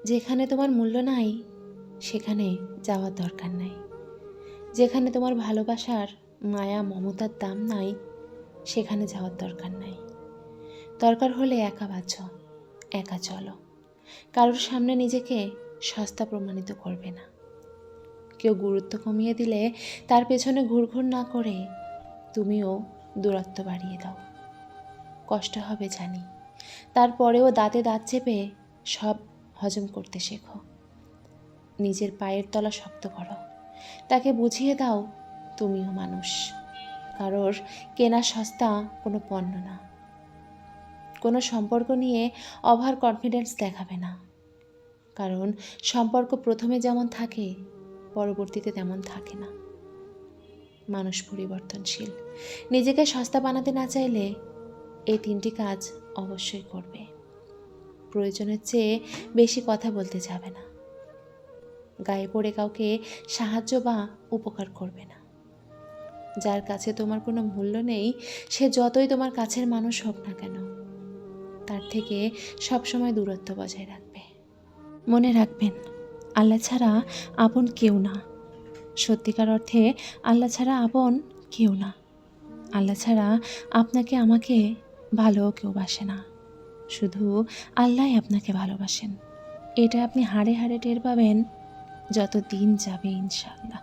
যেখানে তোমার মূল্য নাই সেখানে যাওয়ার দরকার নাই। যেখানে তোমার ভালোবাসার মায়া মমতার দাম নাই সেখানে যাওয়ার দরকার নাই। দরকার হলে একা বাঁচো, একা চলো। কারোর সামনে নিজেকে সস্তা প্রমাণিত করবে না। কেউ গুরুত্ব কমিয়ে দিলে তার পেছনে ঘুরঘুর না করে তুমিও দূরত্ব বাড়িয়ে দাও। কষ্ট হবে জানি, তারপরেও দাঁতে দাঁত চেপে সব হজম করতে শেখো। নিজের পায়ের তলা শক্ত করো। তাকে বুঝিয়ে দাও তুমিও মানুষ। কারোর কেনা সস্তা কোনো পণ্য না। কোনো সম্পর্ক নিয়ে ওভার কনফিডেন্স দেখাবে না, কারণ সম্পর্ক প্রথমে যেমন থাকে পরবর্তীতে তেমন থাকে না। মানুষ পরিবর্তনশীল। নিজেকে সস্তা বানাতে না চাইলে এই 3টি কাজ অবশ্যই করবে। প্রয়োজনের চেয়ে বেশি কথা বলতে যাবে না। গায়ে পড়ে কাউকে সাহায্য বা উপকার করবে না। যার কাছে তোমার কোনো মূল্য নেই সে যতই তোমার কাছের মানুষ হোক না কেন তার থেকে সবসময় দূরত্ব বজায় রাখবে। মনে রাখবেন, আল্লাহ ছাড়া আপন কেউ না। সত্যিকার অর্থে আল্লাহ ছাড়া আপন কেউ না। আল্লাহ ছাড়া আপনাকে আমাকে ভালো কেউ বাসে না। শুধু আল্লাহই আপনাকে ভালোবাসেন। এটা আপনি হাড়ে হাড়ে টের পাবেন যত দিন যাবে ইনশাআল্লাহ।